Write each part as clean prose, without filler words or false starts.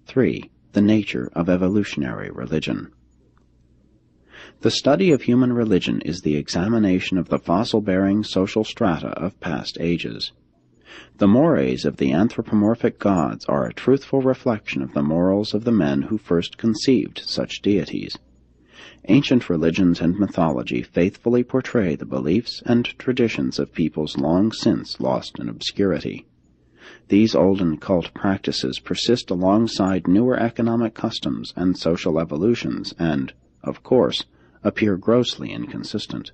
3. The nature of evolutionary religion. The study of human religion is the examination of the fossil-bearing social strata of past ages. The mores of the anthropomorphic gods are a truthful reflection of the morals of the men who first conceived such deities. Ancient religions and mythology faithfully portray the beliefs and traditions of peoples long since lost in obscurity. These olden cult practices persist alongside newer economic customs and social evolutions and, of course, appear grossly inconsistent.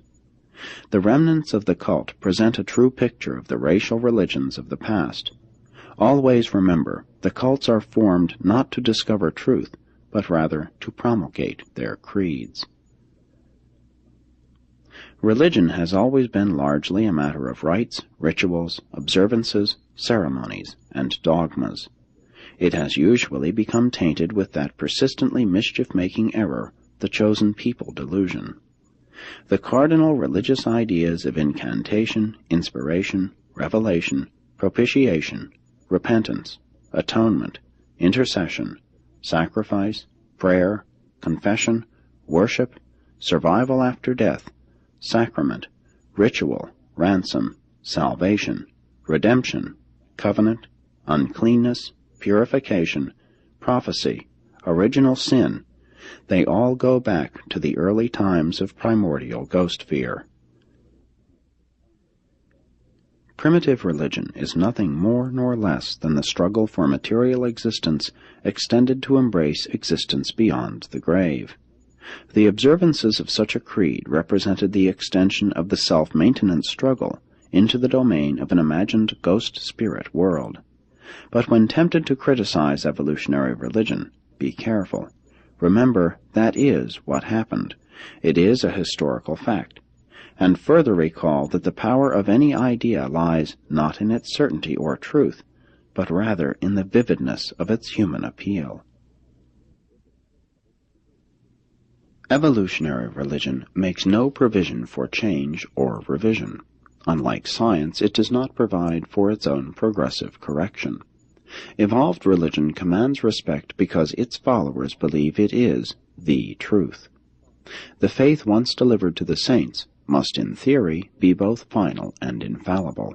The remnants of the cult present a true picture of the racial religions of the past. Always remember, the cults are formed not to discover truth, but rather to promulgate their creeds. Religion has always been largely a matter of rites, rituals, observances, ceremonies, and dogmas. It has usually become tainted with that persistently mischief-making error, the chosen people delusion. The cardinal religious ideas of incantation, inspiration, revelation, propitiation, repentance, atonement, intercession, sacrifice, prayer, confession, worship, survival after death, sacrament, ritual, ransom, salvation, redemption, covenant, uncleanness, purification, prophecy, original sin, they all go back to the early times of primordial ghost fear. Primitive religion is nothing more nor less than the struggle for material existence extended to embrace existence beyond the grave. The observances of such a creed represented the extension of the self-maintenance struggle into the domain of an imagined ghost spirit world. But when tempted to criticize evolutionary religion, be careful. Remember, that is what happened. It is a historical fact. And further recall that the power of any idea lies not in its certainty or truth, but rather in the vividness of its human appeal. Evolutionary religion makes no provision for change or revision. Unlike science, it does not provide for its own progressive correction. Evolved religion commands respect because its followers believe it is the truth. The faith once delivered to the saints must, in theory, be both final and infallible.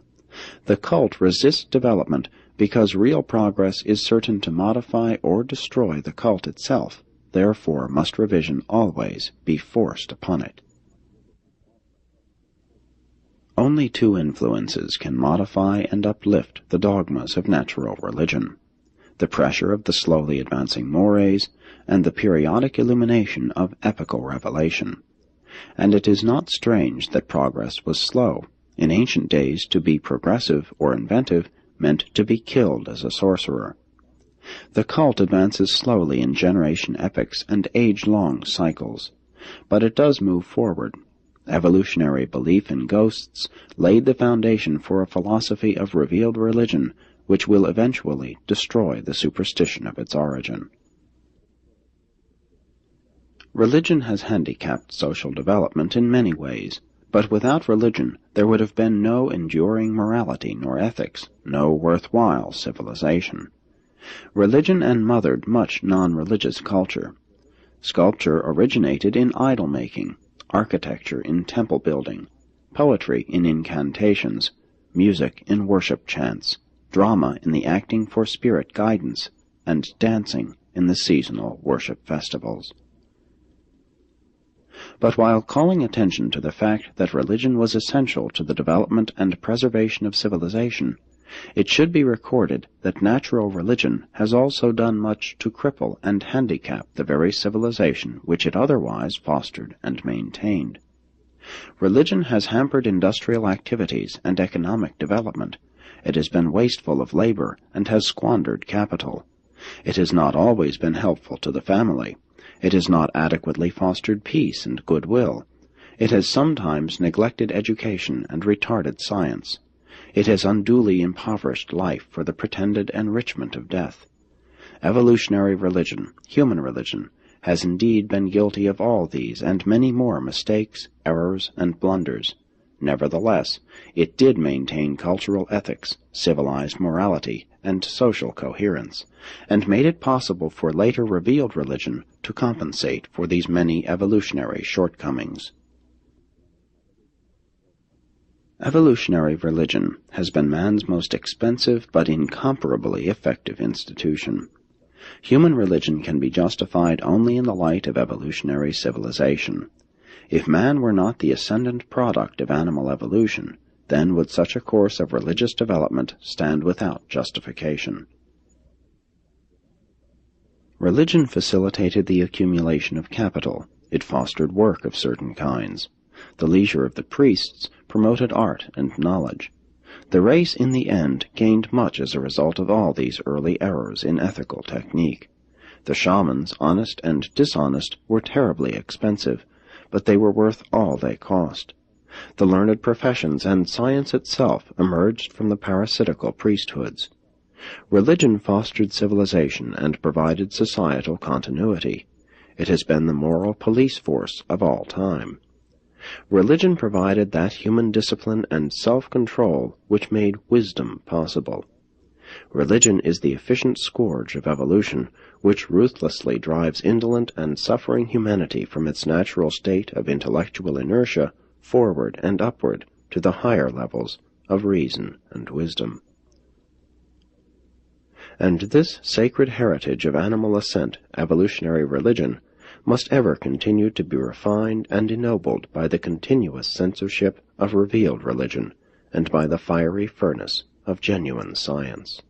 The cult resists development because real progress is certain to modify or destroy the cult itself, therefore must revision always be forced upon it. Only two influences can modify and uplift the dogmas of natural religion: the pressure of the slowly advancing mores and the periodic illumination of epical revelation. And it is not strange that progress was slow. In ancient days, to be progressive or inventive meant to be killed as a sorcerer. The cult advances slowly in generation epochs and age-long cycles, but it does move forward. Evolutionary belief in ghosts laid the foundation for a philosophy of revealed religion which will eventually destroy the superstition of its origin. Religion has handicapped social development in many ways, but without religion there would have been no enduring morality nor ethics, no worthwhile civilization. Religion mothered much non-religious culture. Sculpture originated in idol-making, architecture in temple-building, poetry in incantations, music in worship chants, drama in the acting for spirit guidance, and dancing in the seasonal worship festivals. But while calling attention to the fact that religion was essential to the development and preservation of civilization, it should be recorded that natural religion has also done much to cripple and handicap the very civilization which it otherwise fostered and maintained. Religion has hampered industrial activities and economic development. It has been wasteful of labor and has squandered capital. It has not always been helpful to the family. It has not adequately fostered peace and goodwill. It has sometimes neglected education and retarded science. It has unduly impoverished life for the pretended enrichment of death. Evolutionary religion, human religion, has indeed been guilty of all these and many more mistakes, errors, and blunders. Nevertheless, it did maintain cultural ethics, civilized morality, and social coherence, and made it possible for later revealed religion to compensate for these many evolutionary shortcomings. Evolutionary religion has been man's most expensive but incomparably effective institution. Human religion can be justified only in the light of evolutionary civilization. If man were not the ascendant product of animal evolution, then would such a course of religious development stand without justification. Religion facilitated the accumulation of capital. It fostered work of certain kinds. The leisure of the priests promoted art and knowledge. The race, in the end, gained much as a result of all these early errors in ethical technique. The shamans, honest and dishonest, were terribly expensive, but they were worth all they cost. The learned professions and science itself emerged from the parasitical priesthoods. Religion fostered civilization and provided societal continuity. It has been the moral police force of all time. Religion provided that human discipline and self-control which made wisdom possible. Religion is the efficient scourge of evolution, which ruthlessly drives indolent and suffering humanity from its natural state of intellectual inertia forward and upward to the higher levels of reason and wisdom. And this sacred heritage of animal ascent, evolutionary religion, must ever continue to be refined and ennobled by the continuous censorship of revealed religion, and by the fiery furnace of genuine science.